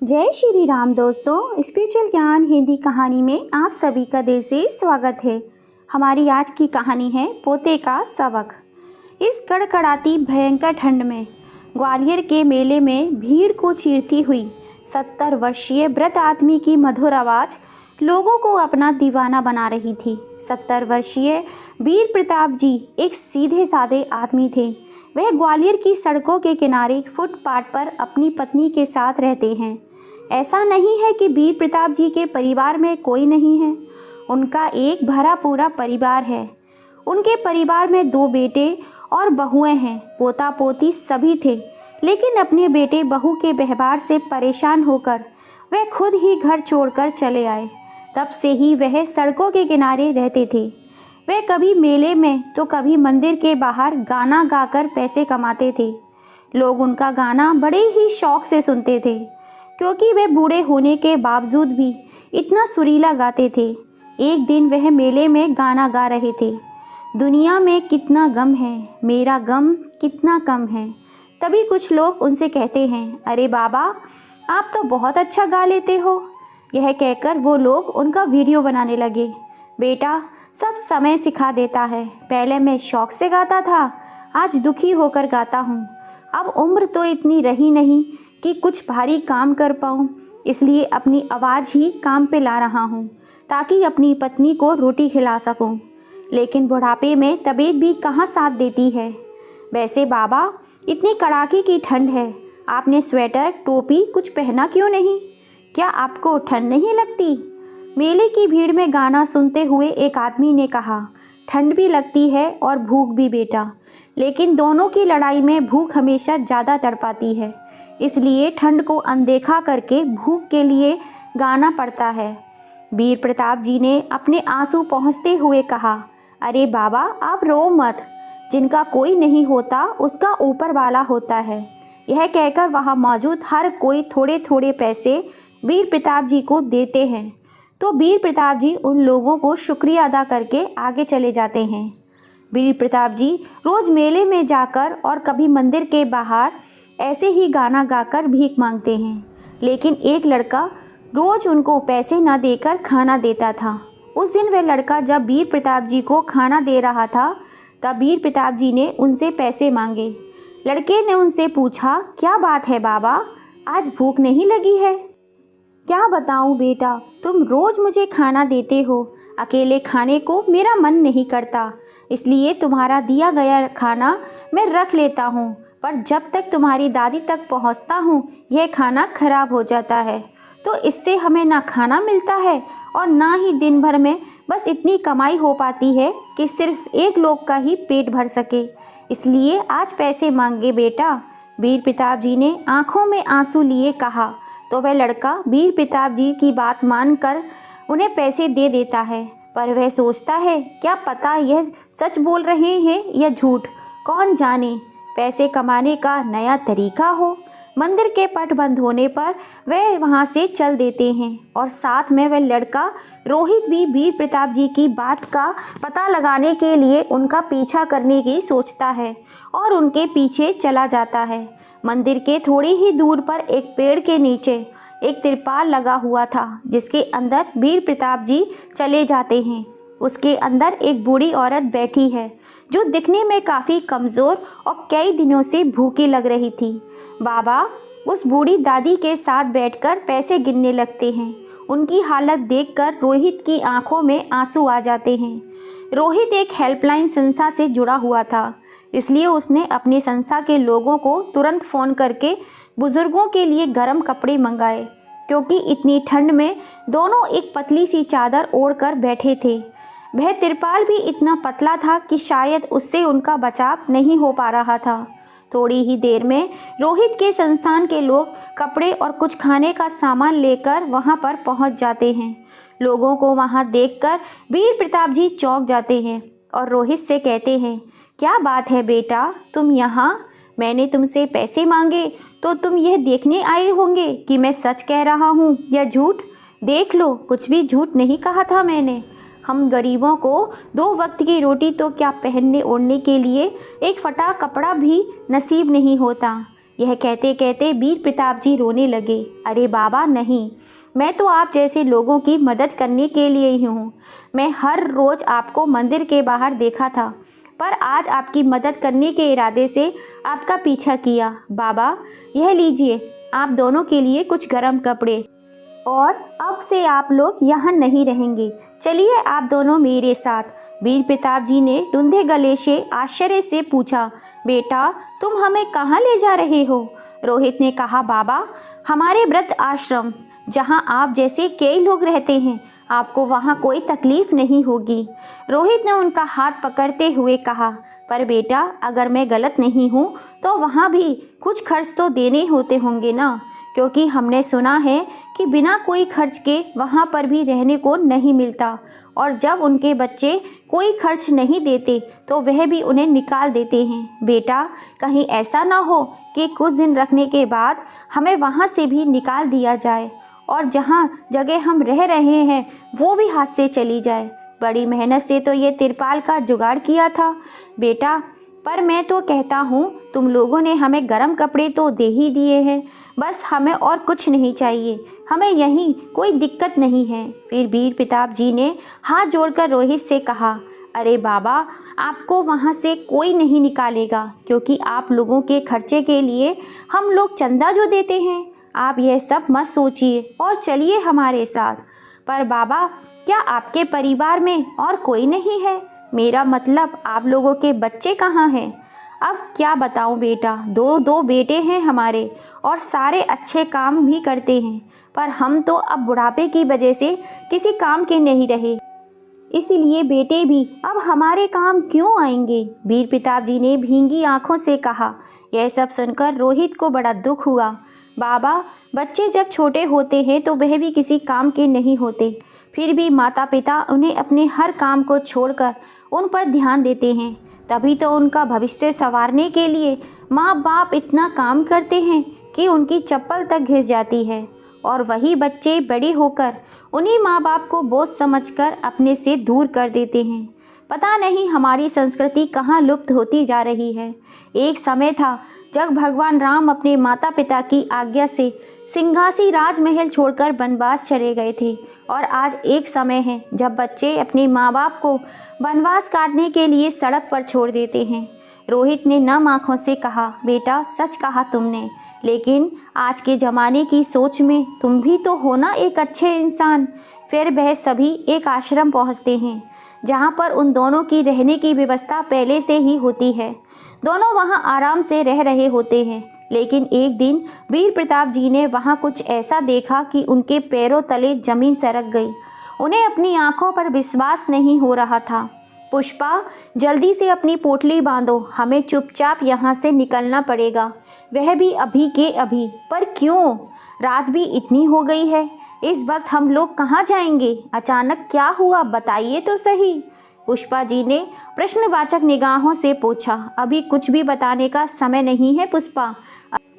जय श्री राम दोस्तों, स्पिरिचुअल ज्ञान हिंदी कहानी में आप सभी का दिल से स्वागत है। हमारी आज की कहानी है पोते का सबक। इस कड़कड़ाती भयंकर ठंड में ग्वालियर के मेले में भीड़ को चीरती हुई 70 वर्षीय वृद्ध आदमी की मधुर आवाज़ लोगों को अपना दीवाना बना रही थी। 70 वर्षीय वीर प्रताप जी एक सीधे साधे आदमी थे। वह ग्वालियर की सड़कों के किनारे फुटपाथ पर अपनी पत्नी के साथ रहते हैं। ऐसा नहीं है कि वीर प्रताप जी के परिवार में कोई नहीं है, उनका एक भरा पूरा परिवार है। उनके परिवार में 2 बेटे और बहुएं हैं। पोता पोती सभी थे, लेकिन अपने बेटे बहू के व्यवहार से परेशान होकर वह खुद ही घर छोड़कर चले आए। तब से ही वह सड़कों के किनारे रहते थे। वह कभी मेले में तो कभी मंदिर के बाहर गाना गाकर पैसे कमाते थे। लोग उनका गाना बड़े ही शौक से सुनते थे, क्योंकि वे बूढ़े होने के बावजूद भी इतना सुरीला गाते थे। एक दिन वह मेले में गाना गा रहे थे, दुनिया में कितना गम है, मेरा गम कितना कम है। तभी कुछ लोग उनसे कहते हैं, अरे बाबा, आप तो बहुत अच्छा गा लेते हो। यह कहकर वो लोग उनका वीडियो बनाने लगे। बेटा, सब समय सिखा देता है। पहले मैं शौक से गाता था, आज दुखी होकर गाता हूँ। अब उम्र तो इतनी रही नहीं कि कुछ भारी काम कर पाऊँ, इसलिए अपनी आवाज़ ही काम पे ला रहा हूँ, ताकि अपनी पत्नी को रोटी खिला सकूँ। लेकिन बुढ़ापे में तबीयत भी कहाँ साथ देती है। वैसे बाबा, इतनी कड़ाके की ठंड है, आपने स्वेटर टोपी कुछ पहना क्यों नहीं? क्या आपको ठंड नहीं लगती? मेले की भीड़ में गाना सुनते हुए एक आदमी ने कहा, ठंड भी लगती है और भूख भी बेटा, लेकिन दोनों की लड़ाई में भूख हमेशा ज़्यादा तड़पाती है। इसलिए ठंड को अनदेखा करके भूख के लिए गाना पड़ता है। वीर प्रताप जी ने अपने आंसू पोंछते हुए कहा, अरे बाबा, आप रो मत। जिनका कोई नहीं होता उसका ऊपर वाला होता है। यह कहकर वहाँ मौजूद हर कोई थोड़े थोड़े पैसे वीर प्रताप जी को देते हैं। तो वीर प्रताप जी उन लोगों को शुक्रिया अदा करके आगे चले जाते हैं। वीर प्रताप जी रोज़ मेले में जाकर और कभी मंदिर के बाहर ऐसे ही गाना गाकर भीख मांगते हैं। लेकिन एक लड़का रोज़ उनको पैसे न देकर खाना देता था। उस दिन वह लड़का जब वीर प्रताप जी को खाना दे रहा था, तब वीर प्रताप जी ने उनसे पैसे मांगे। लड़के ने उनसे पूछा, क्या बात है बाबा, आज भूख नहीं लगी है? क्या बताऊं बेटा, तुम रोज़ मुझे खाना देते हो, अकेले खाने को मेरा मन नहीं करता, इसलिए तुम्हारा दिया गया खाना मैं रख लेता हूँ, पर जब तक तुम्हारी दादी तक पहुँचता हूँ यह खाना खराब हो जाता है। तो इससे हमें ना खाना मिलता है और ना ही दिन भर में बस इतनी कमाई हो पाती है कि सिर्फ एक लोग का ही पेट भर सके, इसलिए आज पैसे मांगे बेटा। वीर प्रताप जी ने आंखों में आंसू लिए कहा। तो वह लड़का वीर प्रताप जी की बात मानकर उन्हें पैसे दे देता है, पर वह सोचता है, क्या पता यह सच बोल रहे हैं या झूठ, कौन जाने, पैसे कमाने का नया तरीका हो। मंदिर के पट बंद होने पर वह वहां से चल देते हैं और साथ में वह लड़का रोहित भी वीर प्रताप जी की बात का पता लगाने के लिए उनका पीछा करने की सोचता है और उनके पीछे चला जाता है। मंदिर के थोड़ी ही दूर पर एक पेड़ के नीचे एक तिरपाल लगा हुआ था, जिसके अंदर वीर प्रताप जी चले जाते हैं। उसके अंदर एक बूढ़ी औरत बैठी है, जो दिखने में काफ़ी कमज़ोर और कई दिनों से भूखी लग रही थी। बाबा उस बूढ़ी दादी के साथ बैठकर पैसे गिनने लगते हैं। उनकी हालत देखकर रोहित की आंखों में आंसू आ जाते हैं। रोहित एक हेल्पलाइन संस्था से जुड़ा हुआ था, इसलिए उसने अपनी संस्था के लोगों को तुरंत फ़ोन करके बुज़ुर्गों के लिए गर्म कपड़े मंगाए, क्योंकि इतनी ठंड में दोनों एक पतली सी चादर ओढ़कर बैठे थे। वह तिरपाल भी इतना पतला था कि शायद उससे उनका बचाव नहीं हो पा रहा था। थोड़ी ही देर में रोहित के संस्थान के लोग कपड़े और कुछ खाने का सामान लेकर वहां पर पहुंच जाते हैं। लोगों को वहां देखकर वीर प्रताप जी चौंक जाते हैं और रोहित से कहते हैं, क्या बात है बेटा, तुम यहाँ? मैंने तुमसे पैसे मांगे तो तुम यह देखने आए होंगे कि मैं सच कह रहा हूँ या झूठ। देख लो, कुछ भी झूठ नहीं कहा था मैंने। हम गरीबों को 2 वक्त की रोटी तो क्या, पहनने ओढ़ने के लिए एक फटा कपड़ा भी नसीब नहीं होता। यह कहते कहते वीर प्रताप जी रोने लगे। अरे बाबा नहीं, मैं तो आप जैसे लोगों की मदद करने के लिए ही हूँ। मैं हर रोज़ आपको मंदिर के बाहर देखा था, पर आज आपकी मदद करने के इरादे से आपका पीछा किया। बाबा, यह लीजिए आप दोनों के लिए कुछ गर्म कपड़े, और अब से आप लोग यहाँ नहीं रहेंगे। चलिए आप दोनों मेरे साथ। वीर प्रताप जी ने रुंधे गले से आश्चर्य से पूछा, बेटा तुम हमें कहाँ ले जा रहे हो? रोहित ने कहा, बाबा हमारे व्रत आश्रम, जहाँ आप जैसे कई लोग रहते हैं, आपको वहाँ कोई तकलीफ नहीं होगी। रोहित ने उनका हाथ पकड़ते हुए कहा, पर बेटा अगर मैं गलत नहीं हूँ तो वहाँ भी कुछ खर्च तो देने होते होंगे ना, क्योंकि हमने सुना है कि बिना कोई खर्च के वहाँ पर भी रहने को नहीं मिलता, और जब उनके बच्चे कोई खर्च नहीं देते तो वह भी उन्हें निकाल देते हैं। बेटा कहीं ऐसा ना हो कि कुछ दिन रखने के बाद हमें वहाँ से भी निकाल दिया जाए, और जहाँ जगह हम रह रहे हैं वो भी हाथ से चली जाए। बड़ी मेहनत से तो ये तिरपाल का जुगाड़ किया था बेटा, पर मैं तो कहता हूँ तुम लोगों ने हमें गर्म कपड़े तो दे ही दिए हैं, बस हमें और कुछ नहीं चाहिए, हमें यहीं कोई दिक्कत नहीं है। फिर वीर प्रताप जी ने हाथ जोड़कर रोहित से कहा, अरे बाबा आपको वहाँ से कोई नहीं निकालेगा, क्योंकि आप लोगों के खर्चे के लिए हम लोग चंदा जो देते हैं। आप यह सब मत सोचिए और चलिए हमारे साथ। पर बाबा क्या आपके परिवार में और कोई नहीं है? मेरा मतलब आप लोगों के बच्चे कहाँ हैं? अब क्या बताऊं बेटा, दो बेटे हैं हमारे और सारे अच्छे काम भी करते हैं, पर हम तो अब बुढ़ापे की वजह से किसी काम के नहीं रहे, इसीलिए बेटे भी अब हमारे काम क्यों आएंगे? वीर प्रताप जी ने भींगी आंखों से कहा। यह सब सुनकर रोहित को बड़ा दुख हुआ। बाबा बच्चे जब छोटे होते हैं तो वह भी किसी काम के नहीं होते, फिर भी माता पिता उन्हें अपने हर काम को छोड़कर उन पर ध्यान देते हैं, तभी तो उनका भविष्य संवारने के लिए माँ बाप इतना काम करते हैं कि उनकी चप्पल तक घिस जाती है, और वही बच्चे बड़े होकर उन्हीं माँ बाप को बोझ समझकर अपने से दूर कर देते हैं। पता नहीं हमारी संस्कृति कहाँ लुप्त होती जा रही है। एक समय था जब भगवान राम अपने माता पिता की आज्ञा से सिंहासी राजमहल छोड़कर वनवास चले गए थे, और आज एक समय है जब बच्चे अपने माँ बाप को वनवास काटने के लिए सड़क पर छोड़ देते हैं। रोहित ने नम आँखों से कहा, बेटा सच कहा तुमने, लेकिन आज के ज़माने की सोच में तुम भी तो हो ना एक अच्छे इंसान। फिर वह सभी एक आश्रम पहुँचते हैं जहाँ पर उन दोनों की रहने की व्यवस्था पहले से ही होती है। दोनों वहाँ आराम से रह रहे होते हैं, लेकिन एक दिन वीर प्रताप जी ने वहाँ कुछ ऐसा देखा कि उनके पैरों तले जमीन सरक गई। उन्हें अपनी आंखों पर विश्वास नहीं हो रहा था। पुष्पा जल्दी से अपनी पोटली बांधो, हमें चुपचाप यहाँ से निकलना पड़ेगा, वह भी अभी के अभी। पर क्यों? रात भी इतनी हो गई है, इस वक्त हम लोग कहाँ जाएंगे? अचानक क्या हुआ बताइए तो सही। पुष्पा जी ने प्रश्नवाचक निगाहों से पूछा। अभी कुछ भी बताने का समय नहीं है पुष्पा।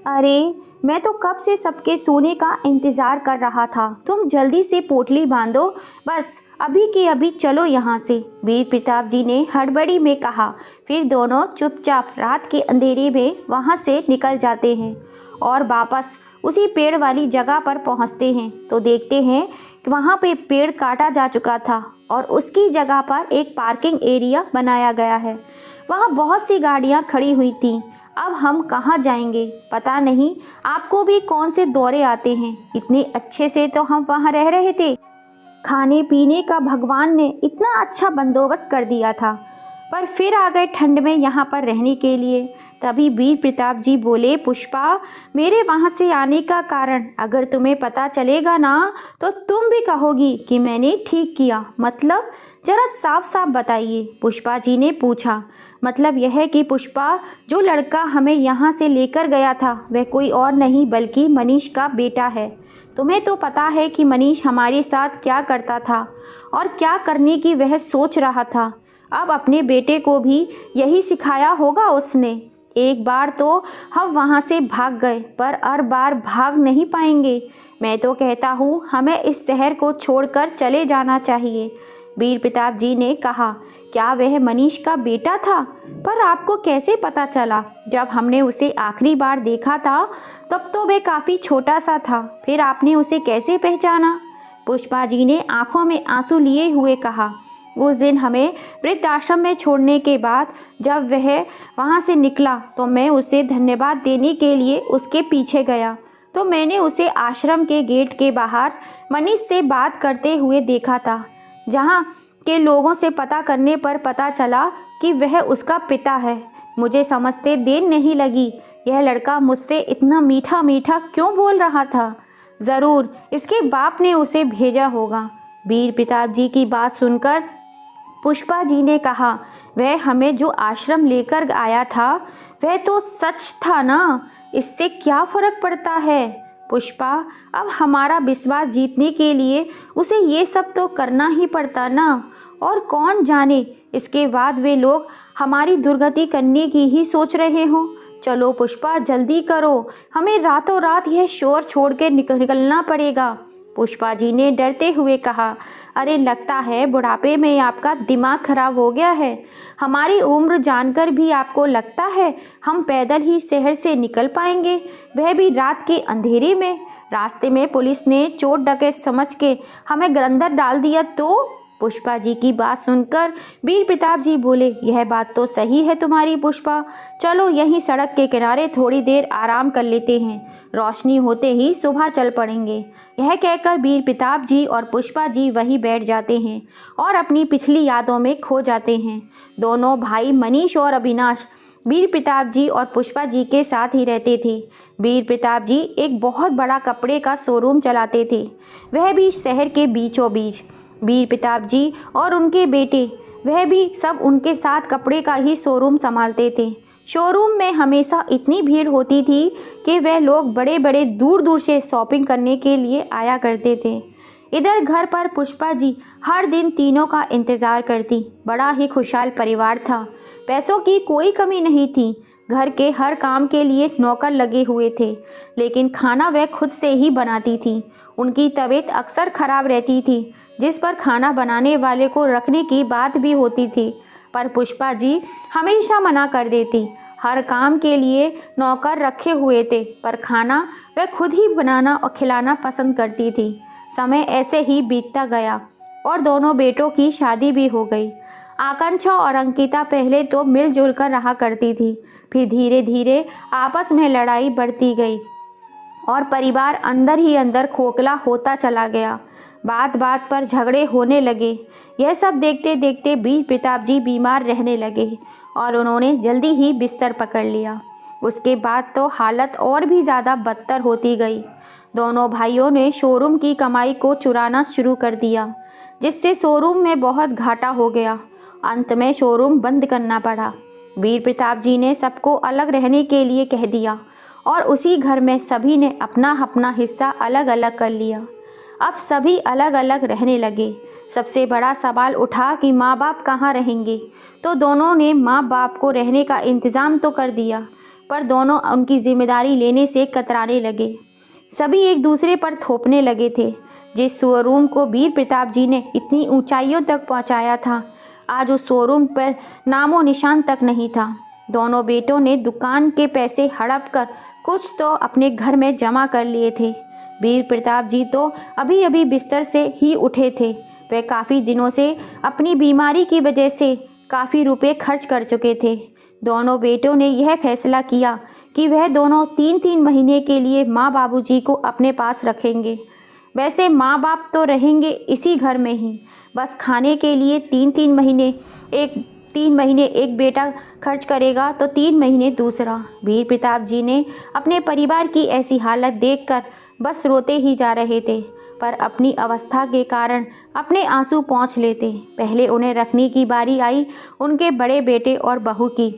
अरे मैं तो कब से सबके सोने का इंतज़ार कर रहा था, तुम जल्दी से पोटली बांधो, बस अभी के अभी चलो यहाँ से, वीर प्रताप जी ने हड़बड़ी में कहा। फिर दोनों चुपचाप रात के अंधेरे में वहाँ से निकल जाते हैं और वापस उसी पेड़ वाली जगह पर पहुँचते हैं तो देखते हैं कि वहाँ पे पेड़ काटा जा चुका था और उसकी जगह पर एक पार्किंग एरिया बनाया गया है। वहाँ बहुत सी गाड़ियाँ खड़ी हुई थीं। अब हम कहाँ जाएंगे? पता नहीं आपको भी कौन से दौरे आते हैं, इतने अच्छे से तो हम वहाँ रह रहे थे, खाने पीने का भगवान ने इतना अच्छा बंदोबस्त कर दिया था, पर फिर आ गए ठंड में यहाँ पर रहने के लिए। तभी वीर प्रताप जी बोले, पुष्पा मेरे वहाँ से आने का कारण अगर तुम्हें पता चलेगा ना तो तुम भी कहोगी कि मैंने ठीक किया। मतलब जरा साफ साफ बताइए, पुष्पा जी ने पूछा। मतलब यह है कि पुष्पा, जो लड़का हमें यहाँ से लेकर गया था वह कोई और नहीं बल्कि मनीष का बेटा है। तुम्हें तो पता है कि मनीष हमारे साथ क्या करता था और क्या करने की वह सोच रहा था। अब अपने बेटे को भी यही सिखाया होगा उसने। एक बार तो हम वहाँ से भाग गए, पर हर बार भाग नहीं पाएंगे। मैं तो कहता हूँ हमें इस शहर को छोड़कर चले जाना चाहिए। वीर प्रताप जी ने कहा, क्या वह मनीष का बेटा था? पर आपको कैसे पता चला? जब हमने उसे आखिरी बार देखा था तब तो वह काफ़ी छोटा सा था, फिर आपने उसे कैसे पहचाना? पुष्पा जी ने आंखों में आंसू लिए हुए कहा, उस दिन हमें वृद्धाश्रम में छोड़ने के बाद जब वह वहाँ से निकला तो मैं उसे धन्यवाद देने के लिए उसके पीछे गया तो मैंने उसे आश्रम के गेट के बाहर मनीष से बात करते हुए देखा था। जहाँ के लोगों से पता करने पर पता चला कि वह उसका पिता है। मुझे समझते देर नहीं लगी, यह लड़का मुझसे इतना मीठा मीठा क्यों बोल रहा था? ज़रूर इसके बाप ने उसे भेजा होगा। वीर प्रताप जी की बात सुनकर पुष्पा जी ने कहा, वह हमें जो आश्रम लेकर आया था वह तो सच था ना, इससे क्या फ़र्क पड़ता है? पुष्पा, अब हमारा विश्वास जीतने के लिए उसे ये सब तो करना ही पड़ता ना, और कौन जाने इसके बाद वे लोग हमारी दुर्गति करने की ही सोच रहे हों। चलो पुष्पा जल्दी करो, हमें रातों रात यह शोर छोड़ के निकलना पड़ेगा। पुष्पा जी ने डरते हुए कहा, अरे लगता है बुढ़ापे में आपका दिमाग खराब हो गया है। हमारी उम्र जानकर भी आपको लगता है हम पैदल ही शहर से निकल पाएंगे, वह भी रात के अंधेरे में? रास्ते में पुलिस ने चोर डकैत समझ के हमें अंदर डाल दिया तो? पुष्पा जी की बात सुनकर वीर प्रताप जी बोले, यह बात तो सही है तुम्हारी पुष्पा, चलो यहीं सड़क के किनारे थोड़ी देर आराम कर लेते हैं, रोशनी होते ही सुबह चल पड़ेंगे। यह कहकर वीर प्रताप जी और पुष्पा जी वहीं बैठ जाते हैं और अपनी पिछली यादों में खो जाते हैं। दोनों भाई मनीष और अविनाश वीर प्रताप जी और पुष्पा जी के साथ ही रहते थे। वीर प्रताप जी एक बहुत बड़ा कपड़े का शोरूम चलाते थे, वह भी शहर के बीचों बीच। वीर प्रताप जी और उनके बेटे वह भी सब उनके साथ कपड़े का ही शोरूम संभालते थे। शोरूम में हमेशा इतनी भीड़ होती थी कि वह लोग बड़े बड़े दूर दूर से शॉपिंग करने के लिए आया करते थे। इधर घर पर पुष्पा जी हर दिन तीनों का इंतज़ार करती। बड़ा ही खुशहाल परिवार था, पैसों की कोई कमी नहीं थी। घर के हर काम के लिए नौकर लगे हुए थे, लेकिन खाना वह खुद से ही बनाती थी। उनकी तबीयत अक्सर खराब रहती थी, जिस पर खाना बनाने वाले को रखने की बात भी होती थी, पर पुष्पा जी हमेशा मना कर देती। हर काम के लिए नौकर रखे हुए थे, पर खाना वह खुद ही बनाना और खिलाना पसंद करती थी। समय ऐसे ही बीतता गया और दोनों बेटों की शादी भी हो गई। आकांक्षा और अंकिता पहले तो मिलजुल कर रहा करती थी, फिर धीरे धीरे आपस में लड़ाई बढ़ती गई और परिवार अंदर ही अंदर खोखला होता चला गया। बात बात पर झगड़े होने लगे। यह सब देखते देखते वीर प्रताप जी बीमार रहने लगे और उन्होंने जल्दी ही बिस्तर पकड़ लिया। उसके बाद तो हालत और भी ज़्यादा बदतर होती गई। दोनों भाइयों ने शोरूम की कमाई को चुराना शुरू कर दिया, जिससे शोरूम में बहुत घाटा हो गया। अंत में शोरूम बंद करना पड़ा। वीर प्रताप जी ने सबको अलग रहने के लिए कह दिया और उसी घर में सभी ने अपना अपना हिस्सा अलग अलग कर लिया। अब सभी अलग अलग रहने लगे। सबसे बड़ा सवाल उठा कि माँ बाप कहाँ रहेंगे, तो दोनों ने माँ बाप को रहने का इंतज़ाम तो कर दिया, पर दोनों उनकी जिम्मेदारी लेने से कतराने लगे। सभी एक दूसरे पर थोपने लगे थे। जिस शोरूम को वीर प्रताप जी ने इतनी ऊंचाइयों तक पहुंचाया था, आज उस शोरूम पर नामो निशान तक नहीं था। दोनों बेटों ने दुकान के पैसे हड़प कर कुछ तो अपने घर में जमा कर लिए थे। वीर प्रताप जी तो अभी अभी बिस्तर से ही उठे थे। वे काफ़ी दिनों से अपनी बीमारी की वजह से काफ़ी रुपए खर्च कर चुके थे। दोनों बेटों ने यह फैसला किया कि वह दोनों 3-3 महीने के लिए माँ बाबूजी को अपने पास रखेंगे। वैसे माँ बाप तो रहेंगे इसी घर में ही, बस खाने के लिए 3 महीने एक बेटा खर्च करेगा तो 3 महीने दूसरा। वीर प्रताप जी ने अपने परिवार की ऐसी हालत देखकर बस रोते ही जा रहे थे, पर अपनी अवस्था के कारण अपने आंसू पोंछ लेते। पहले उन्हें रखने की बारी आई उनके बड़े बेटे और बहू की,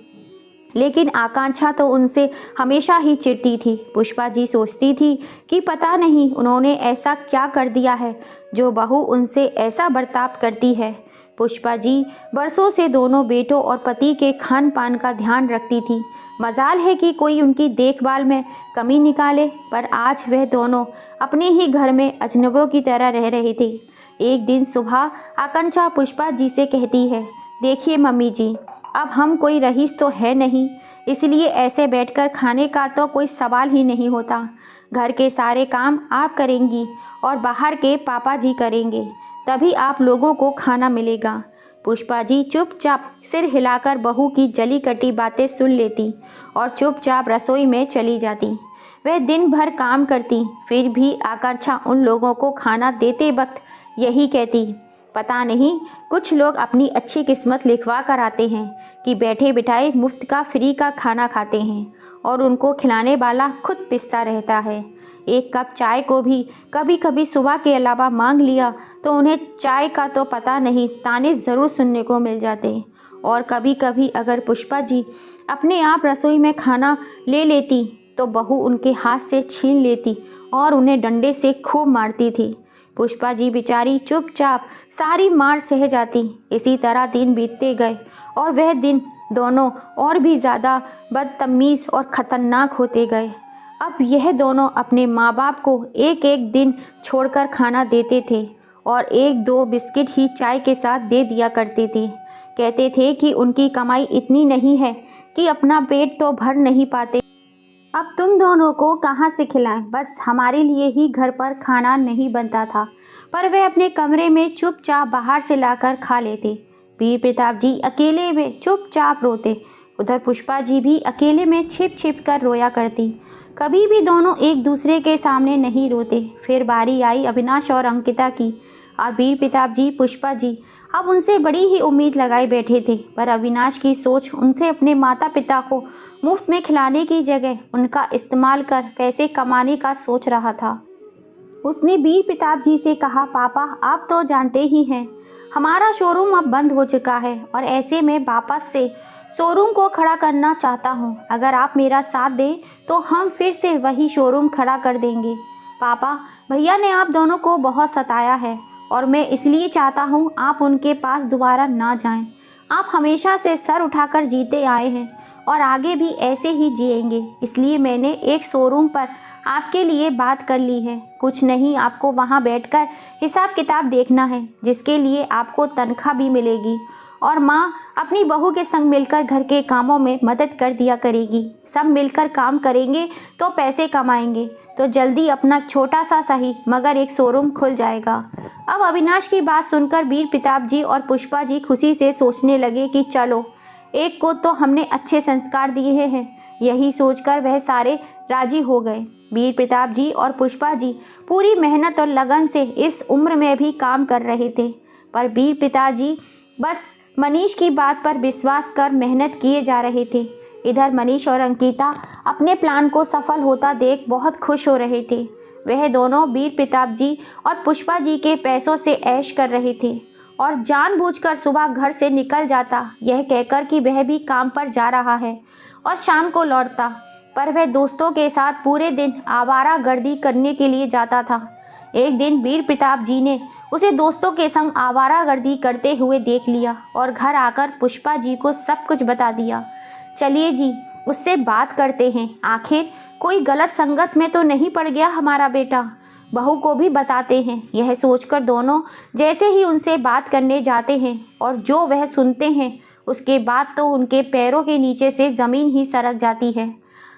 लेकिन आकांक्षा तो उनसे हमेशा ही चिढ़ती थी। पुष्पा जी सोचती थी कि पता नहीं उन्होंने ऐसा क्या कर दिया है जो बहू उनसे ऐसा बर्ताव करती है। पुष्पा जी बरसों से दोनों बेटों और पति के खान पान का ध्यान रखती थी। मजाल है कि कोई उनकी देखभाल में कमी निकाले, पर आज वह दोनों अपने ही घर में अजनबियों की तरह रह रही थी। एक दिन सुबह आकांक्षा पुष्पा जी से कहती है, देखिए मम्मी जी, अब हम कोई रईस तो है नहीं, इसलिए ऐसे बैठकर खाने का तो कोई सवाल ही नहीं होता। घर के सारे काम आप करेंगी और बाहर के पापा जी करेंगे, तभी आप लोगों को खाना मिलेगा। पुष्पा जी चुपचाप सिर हिलाकर बहू की जली कटी बातें सुन लेती और चुपचाप रसोई में चली जाती। वह दिन भर काम करती, फिर भी आकांक्षा उन लोगों को खाना देते वक्त यही कहती, पता नहीं कुछ लोग अपनी अच्छी किस्मत लिखवा कर आते हैं कि बैठे बिठाए मुफ्त का फ्री का खाना खाते हैं और उनको खिलाने वाला खुद पिसता रहता है। एक कप चाय को भी कभी कभी सुबह के अलावा मांग लिया तो उन्हें चाय का तो पता नहीं, ताने ज़रूर सुनने को मिल जाते। और कभी कभी अगर पुष्पा जी अपने आप रसोई में खाना ले लेती तो बहू उनके हाथ से छीन लेती और उन्हें डंडे से खूब मारती थी। पुष्पा जी बेचारी चुपचाप सारी मार सह जाती। इसी तरह दिन बीतते गए और वह दिन दोनों और भी ज़्यादा बदतमीज़ और ख़तरनाक होते गए। अब यह दोनों अपने माँ बाप को एक एक दिन छोड़कर खाना देते थे और एक दो बिस्किट ही चाय के साथ दे दिया करते थे। कहते थे कि उनकी कमाई इतनी नहीं है कि अपना पेट तो भर नहीं पाते, अब तुम दोनों को कहाँ से खिलाएं। बस हमारे लिए ही घर पर खाना नहीं बनता था, पर वे अपने कमरे में चुपचाप बाहर से लाकर खा लेते। वीर प्रताप जी अकेले में चुपचाप रोते, उधर पुष्पा जी भी अकेले में छिप छिप कर रोया करती। कभी भी दोनों एक दूसरे के सामने नहीं रोते। फिर बारी आई अविनाश और अंकिता की, और वीर प्रताप जी पुष्पा जी अब उनसे बड़ी ही उम्मीद लगाए बैठे थे, पर अविनाश की सोच उनसे अपने माता पिता को मुफ्त में खिलाने की जगह उनका इस्तेमाल कर पैसे कमाने का सोच रहा था। उसने वीर प्रताप जी से कहा, पापा आप तो जानते ही हैं हमारा शोरूम अब बंद हो चुका है और ऐसे में वापस से शोरूम को खड़ा करना चाहता हूँ। अगर आप मेरा साथ दें तो हम फिर से वही शोरूम खड़ा कर देंगे। पापा, भैया ने आप दोनों को बहुत सताया है और मैं इसलिए चाहता हूँ आप उनके पास दोबारा ना जाएं। आप हमेशा से सर उठाकर जीते आए हैं और आगे भी ऐसे ही जिएंगे, इसलिए मैंने एक शोरूम पर आपके लिए बात कर ली है। कुछ नहीं, आपको वहाँ बैठकर हिसाब किताब देखना है, जिसके लिए आपको तनख्वाह भी मिलेगी और माँ अपनी बहू के संग मिलकर घर के कामों में मदद कर दिया करेगी। सब मिलकर काम करेंगे तो पैसे कमाएंगे, तो जल्दी अपना छोटा सा सही मगर एक शोरूम खुल जाएगा। अब अविनाश की बात सुनकर वीर प्रताप जी और पुष्पा जी खुशी से सोचने लगे कि चलो, एक को तो हमने अच्छे संस्कार दिए हैं। यही सोचकर वह सारे राजी हो गए। वीर प्रताप जी और पुष्पा जी पूरी मेहनत और लगन से इस उम्र में भी काम कर रहे थे, पर वीर पिताजी बस मनीष की बात पर विश्वास कर मेहनत किए जा रहे थे। इधर मनीष और अंकिता अपने प्लान को सफल होता देख बहुत खुश हो रहे थे। वह दोनों वीर प्रताप जी और पुष्पा जी के पैसों से ऐश कर रहे थे और जानबूझकर सुबह घर से निकल जाता, यह कहकर कि वह भी काम पर जा रहा है और शाम को लौटता। पर वह दोस्तों के साथ पूरे दिन आवारागर्दी करने के लिए जाता था। एक दिन वीर प्रताप जी ने उसे दोस्तों के संग आवारागर्दी करते हुए देख लिया और घर आकर पुष्पा जी को सब कुछ बता दिया। चलिए जी, उससे बात करते हैं, आखिर कोई गलत संगत में तो नहीं पड़ गया हमारा बेटा। बहू को भी बताते हैं। यह सोचकर दोनों जैसे ही उनसे बात करने जाते हैं और जो वह सुनते हैं उसके बाद तो उनके पैरों के नीचे से ज़मीन ही सरक जाती है।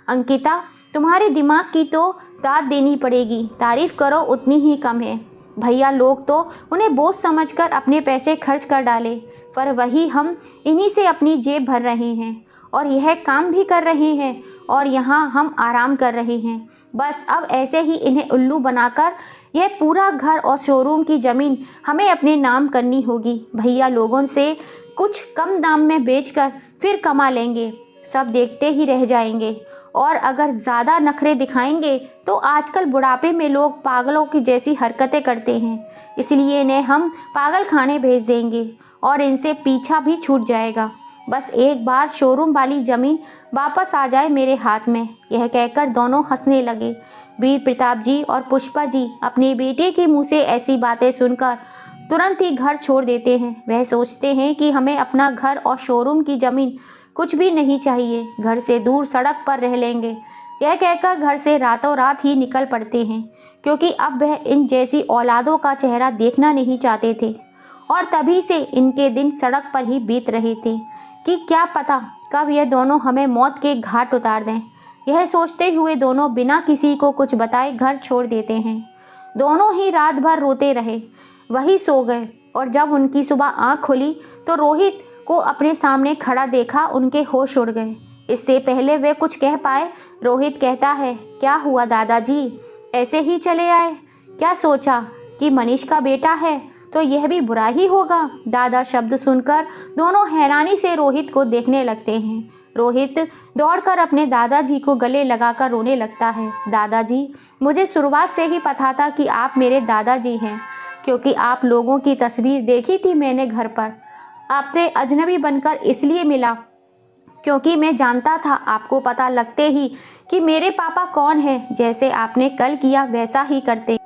अंकिता, तुम्हारे दिमाग की तो दाद देनी पड़ेगी, तारीफ़ करो उतनी ही कम है। भैया लोग तो उन्हें बोझ समझकर अपने पैसे खर्च कर डाले, पर वही हम इन्हीं से अपनी जेब भर रहे हैं और यह काम भी कर रहे हैं और यहाँ हम आराम कर रहे हैं। बस अब ऐसे ही इन्हें उल्लू बनाकर यह पूरा घर और शोरूम की ज़मीन हमें अपने नाम करनी होगी। भैया लोगों से कुछ कम दाम में बेचकर फिर कमा लेंगे, सब देखते ही रह जाएंगे। और अगर ज़्यादा नखरे दिखाएंगे तो आजकल बुढ़ापे में लोग पागलों की जैसी हरकतें करते हैं, इसलिए इन्हें हम पागल खाने भेज देंगे और इनसे पीछा भी छूट जाएगा। बस एक बार शोरूम वाली ज़मीन वापस आ जाए मेरे हाथ में। यह कहकर दोनों हंसने लगे। वीर प्रताप जी और पुष्पा जी अपने बेटे के मुंह से ऐसी बातें सुनकर तुरंत ही घर छोड़ देते हैं। वह सोचते हैं कि हमें अपना घर और शोरूम की ज़मीन कुछ भी नहीं चाहिए, घर से दूर सड़क पर रह लेंगे। यह कहकर घर से रातों रात ही निकल पड़ते हैं। क्योंकि अब वह इन जैसी औलादों का चेहरा देखना नहीं चाहते थे। और तभी से इनके दिन सड़क पर ही बीत रहे थे कि क्या पता कब ये दोनों हमें मौत के घाट उतार दें। यह सोचते हुए दोनों बिना किसी को कुछ बताए घर छोड़ देते हैं। दोनों ही रात भर रोते रहे, वही सो गए और जब उनकी सुबह आँख खुली तो रोहित को अपने सामने खड़ा देखा उनके होश उड़ गए। इससे पहले वे कुछ कह पाए, रोहित कहता है, क्या हुआ दादाजी, ऐसे ही चले आए? क्या सोचा कि मनीष का बेटा है तो यह भी बुरा ही होगा? दादा शब्द सुनकर दोनों हैरानी से रोहित को देखने लगते हैं। रोहित दौड़कर अपने दादाजी को गले लगाकर रोने लगता है। दादाजी, मुझे शुरुआत से ही पता था कि आप मेरे दादाजी हैं, क्योंकि आप लोगों की तस्वीर देखी थी मैंने घर पर। आपसे अजनबी बनकर इसलिए मिला क्योंकि मैं जानता था आपको पता लगते ही कि मेरे पापा कौन हैं, जैसे आपने कल किया वैसा ही करते।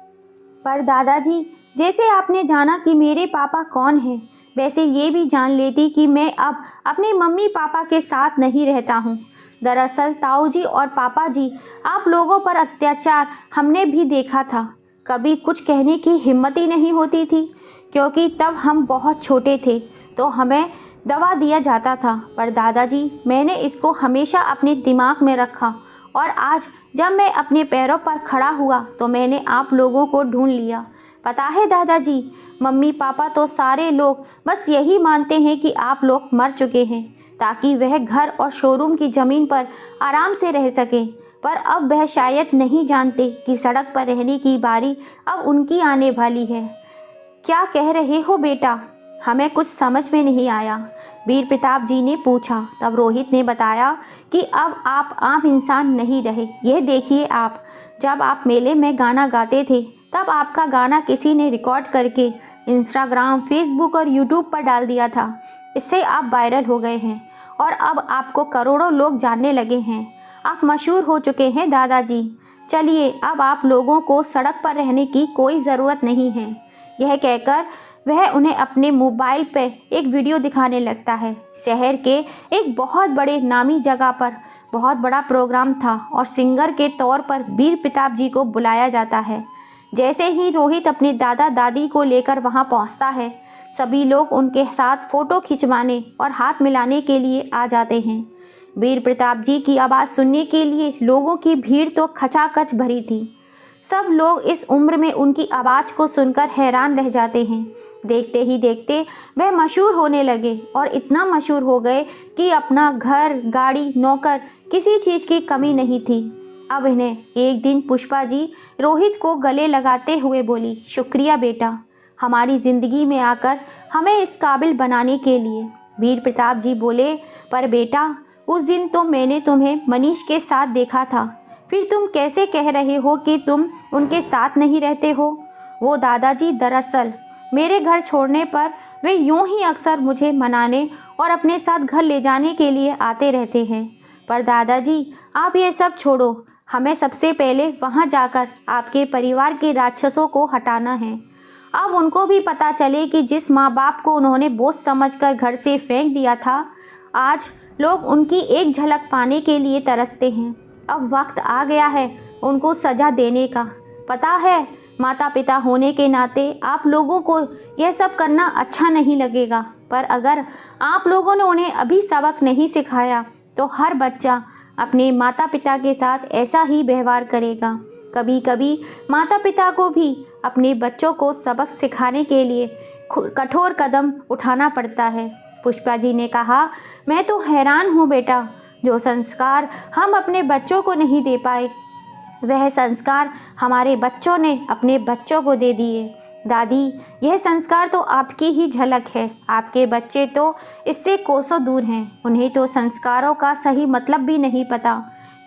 पर दादाजी, जैसे आपने जाना कि मेरे पापा कौन हैं, वैसे ये भी जान लेती कि मैं अब अपने मम्मी पापा के साथ नहीं रहता हूँ। दरअसल ताऊजी और पापा जी, आप लोगों पर अत्याचार हमने भी देखा था। कभी कुछ कहने की हिम्मत ही नहीं होती थी, क्योंकि तब हम बहुत छोटे थे तो हमें दबा दिया जाता था। पर दादाजी, मैंने इसको हमेशा अपने दिमाग में रखा और आज जब मैं अपने पैरों पर खड़ा हुआ तो मैंने आप लोगों को ढूंढ लिया। पता है दादाजी, मम्मी पापा तो सारे लोग बस यही मानते हैं कि आप लोग मर चुके हैं ताकि वह घर और शोरूम की ज़मीन पर आराम से रह सके। पर अब वह शायद नहीं जानते कि सड़क पर रहने की बारी अब उनकी आने वाली है। क्या कह रहे हो बेटा? हमें कुछ समझ में नहीं आया, वीर प्रताप जी ने पूछा। तब रोहित ने बताया कि अब आप आम इंसान नहीं रहे। यह देखिए आप, जब आप मेले में गाना गाते थे तब आपका गाना किसी ने रिकॉर्ड करके इंस्टाग्राम, फेसबुक और यूट्यूब पर डाल दिया था। इससे आप वायरल हो गए हैं और अब आपको करोड़ों लोग जानने लगे हैं। आप मशहूर हो चुके हैं दादाजी। चलिए, अब आप लोगों को सड़क पर रहने की कोई ज़रूरत नहीं है। यह कहकर वह उन्हें अपने मोबाइल पे एक वीडियो दिखाने लगता है। शहर के एक बहुत बड़े नामी जगह पर बहुत बड़ा प्रोग्राम था और सिंगर के तौर पर वीर प्रताप जी को बुलाया जाता है। जैसे ही रोहित अपने दादा दादी को लेकर वहां पहुंचता है, सभी लोग उनके साथ फ़ोटो खिंचवाने और हाथ मिलाने के लिए आ जाते हैं। वीर प्रताप जी की आवाज़ सुनने के लिए लोगों की भीड़ तो खचाखच भरी थी। सब लोग इस उम्र में उनकी आवाज़ को सुनकर हैरान रह जाते हैं। देखते ही देखते वह मशहूर होने लगे और इतना मशहूर हो गए कि अपना घर, गाड़ी, नौकर, किसी चीज़ की कमी नहीं थी। अब इन्हें एक दिन पुष्पा जी रोहित को गले लगाते हुए बोली, शुक्रिया बेटा, हमारी ज़िंदगी में आकर हमें इस काबिल बनाने के लिए। वीर प्रताप जी बोले, पर बेटा, उस दिन तो मैंने तुम्हें मनीष के साथ देखा था, फिर तुम कैसे कह रहे हो कि तुम उनके साथ नहीं रहते हो? वो दादाजी, दरअसल मेरे घर छोड़ने पर वे यूं ही अक्सर मुझे मनाने और अपने साथ घर ले जाने के लिए आते रहते हैं। पर दादाजी, आप ये सब छोड़ो, हमें सबसे पहले वहाँ जाकर आपके परिवार के राक्षसों को हटाना है। अब उनको भी पता चले कि जिस माँ बाप को उन्होंने बोझ समझकर घर से फेंक दिया था, आज लोग उनकी एक झलक पाने के लिए तरसते हैं। अब वक्त आ गया है उनको सज़ा देने का। पता है, माता पिता होने के नाते आप लोगों को यह सब करना अच्छा नहीं लगेगा, पर अगर आप लोगों ने उन्हें अभी सबक नहीं सिखाया तो हर बच्चा अपने माता पिता के साथ ऐसा ही व्यवहार करेगा। कभी कभी माता पिता को भी अपने बच्चों को सबक सिखाने के लिए कठोर कदम उठाना पड़ता है। पुष्पा जी ने कहा, मैं तो हैरान हूँ बेटा, जो संस्कार हम अपने बच्चों को नहीं दे पाए, वह संस्कार हमारे बच्चों ने अपने बच्चों को दे दिए। दादी, यह संस्कार तो आपकी ही झलक है, आपके बच्चे तो इससे कोसों दूर हैं। उन्हें तो संस्कारों का सही मतलब भी नहीं पता।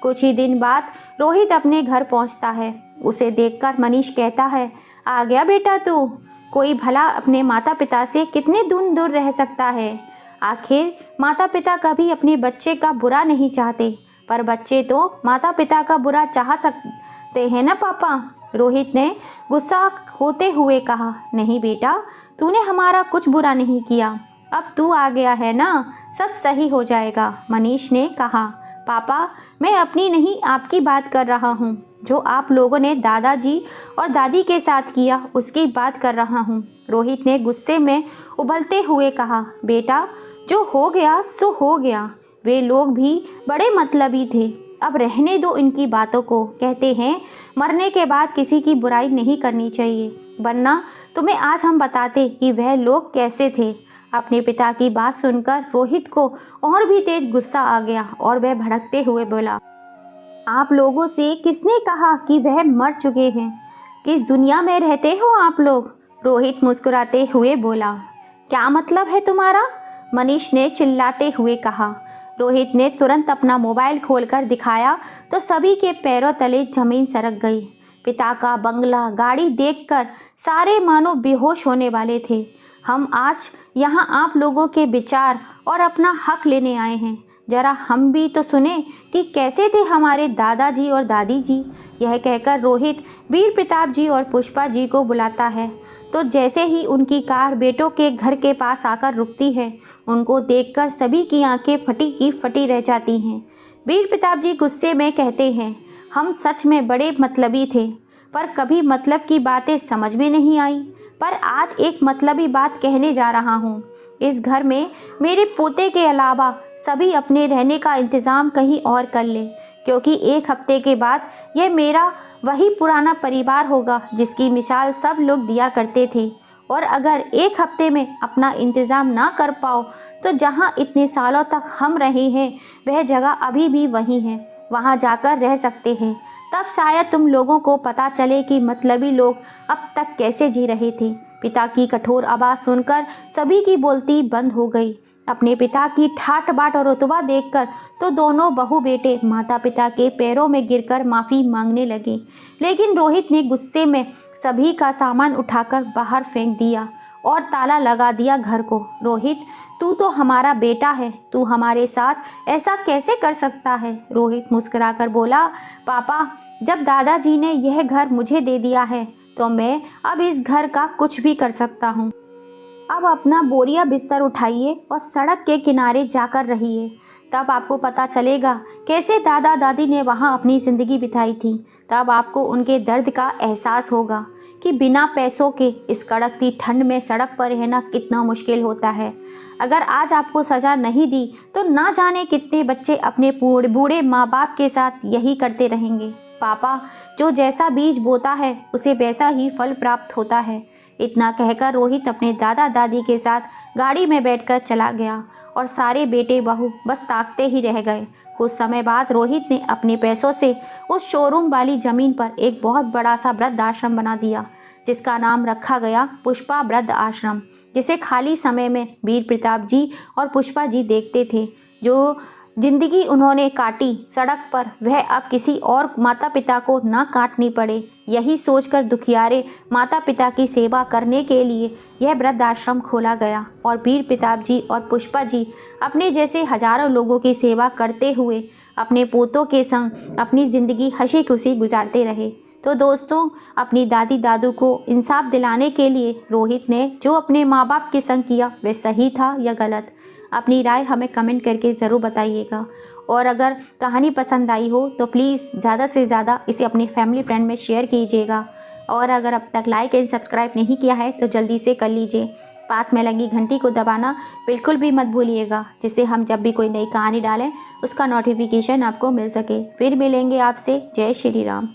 कुछ ही दिन बाद रोहित अपने घर पहुंचता है। उसे देखकर मनीष कहता है, आ गया बेटा तू। कोई भला अपने माता पिता से कितने दूर दूर रह सकता है? आखिर माता पिता कभी अपने बच्चे का बुरा नहीं चाहते, पर बच्चे तो माता पिता का बुरा चाह सकते हैं ना पापा? रोहित ने गुस्सा होते हुए कहा, नहीं बेटा, तूने हमारा कुछ बुरा नहीं किया। अब तू आ गया है ना, सब सही हो जाएगा, मनीष ने कहा। पापा, मैं अपनी नहीं आपकी बात कर रहा हूँ। जो आप लोगों ने दादाजी और दादी के साथ किया उसकी बात कर रहा हूँ। रोहित ने गुस्से में उबलते हुए कहा, बेटा, जो हो गया सो हो गया। वे लोग भी बड़े मतलबी थे, अब रहने दो इनकी बातों को। कहते हैं मरने के बाद किसी की बुराई नहीं करनी चाहिए, वरना तुम्हें आज हम बताते कि वह लोग कैसे थे। अपने पिता की बात सुनकर रोहित को और भी तेज गुस्सा आ गया और वह भड़कते हुए बोला, आप लोगों से किसने कहा कि वह मर चुके हैं? किस दुनिया में रहते हो आप लोग? रोहित मुस्कुराते हुए बोला। क्या मतलब है तुम्हारा? मनीष ने चिल्लाते हुए कहा। रोहित ने तुरंत अपना मोबाइल खोलकर दिखाया तो सभी के पैरों तले जमीन सरक गई। पिता का बंगला, गाड़ी देखकर सारे मानो बेहोश होने वाले थे। हम आज यहाँ आप लोगों के विचार और अपना हक लेने आए हैं। जरा हम भी तो सुने कि कैसे थे हमारे दादाजी और दादी जी। यह कहकर रोहित वीर प्रताप जी और पुष्पा जी को बुलाता है तो जैसे ही उनकी कार बेटों के घर के पास आकर रुकती है, उनको देखकर सभी की आंखें फटी की फटी रह जाती हैं। वीर प्रताप जी गुस्से में कहते हैं, हम सच में बड़े मतलबी थे, पर कभी मतलब की बातें समझ में नहीं आई। पर आज एक मतलबी बात कहने जा रहा हूँ। इस घर में मेरे पोते के अलावा सभी अपने रहने का इंतज़ाम कहीं और कर ले, क्योंकि एक हफ्ते के बाद यह मेरा वही पुराना परिवार होगा जिसकी मिसाल सब लोग दिया करते थे। और अगर एक हफ्ते में अपना इंतज़ाम ना कर पाओ तो जहाँ इतने सालों तक हम रहे हैं वह जगह अभी भी वही है, वहाँ जाकर रह सकते हैं। तब शायद तुम लोगों को पता चले कि मतलबी लोग अब तक कैसे जी रहे थे। पिता की कठोर आवाज़ सुनकर सभी की बोलती बंद हो गई। अपने पिता की ठाट बाट और रुतबा देखकर तो दोनों बहू बेटे माता पिता के पैरों में गिरकर माफ़ी मांगने लगे। लेकिन रोहित ने गुस्से में सभी का सामान उठाकर बाहर फेंक दिया और ताला लगा दिया घर को। रोहित, तू तो हमारा बेटा है, तू हमारे साथ ऐसा कैसे कर सकता है? रोहित मुस्कुराकर बोला, पापा, जब दादाजी ने यह घर मुझे दे दिया है तो मैं अब इस घर का कुछ भी कर सकता हूँ। अब अपना बोरिया बिस्तर उठाइए और सड़क के किनारे जाकर रहिए, तब आपको पता चलेगा कैसे दादा दादी ने वहाँ अपनी ज़िंदगी बिताई थी। तब आपको उनके दर्द का एहसास होगा कि बिना पैसों के इस कड़कती ठंड में सड़क पर रहना कितना मुश्किल होता है। अगर आज आपको सज़ा नहीं दी तो ना जाने कितने बच्चे अपने बूढ़े माँ बाप के साथ यही करते रहेंगे। पापा, जो जैसा बीज बोता है उसे वैसा ही फल प्राप्त होता है। इतना कहकर रोहित अपने दादा दादी के साथ गाड़ी में बैठकर चला गया और सारे बेटे बहू बस ताकते ही रह गए। कुछ समय बाद रोहित ने अपने पैसों से उस शोरूम वाली ज़मीन पर एक बहुत बड़ा सा वृद्ध आश्रम बना दिया, जिसका नाम रखा गया पुष्पा वृद्ध आश्रम, जिसे खाली समय में वीर प्रताप जी और पुष्पा जी देखते थे। जो जिंदगी उन्होंने काटी सड़क पर, वह अब किसी और माता पिता को ना काटनी पड़े, यही सोचकर दुखियारे माता पिता की सेवा करने के लिए यह वृद्धाश्रम खोला गया। और वीर प्रताप जी और पुष्पा जी अपने जैसे हजारों लोगों की सेवा करते हुए अपने पोतों के संग अपनी ज़िंदगी हंसी खुशी गुजारते रहे। तो दोस्तों, अपनी दादी दादू को इंसाफ दिलाने के लिए रोहित ने जो अपने माँ बाप के संग किया वह सही था या गलत? अपनी राय हमें कमेंट करके ज़रूर बताइएगा। और अगर कहानी पसंद आई हो तो प्लीज़ ज़्यादा से ज़्यादा इसे अपने फैमिली फ्रेंड में शेयर कीजिएगा। और अगर अब तक लाइक एंड सब्सक्राइब नहीं किया है तो जल्दी से कर लीजिए। पास में लगी घंटी को दबाना बिल्कुल भी मत भूलिएगा, जिससे हम जब भी कोई नई कहानी डालें उसका नोटिफिकेशन आपको मिल सके। फिर मिलेंगे आपसे। जय श्री राम।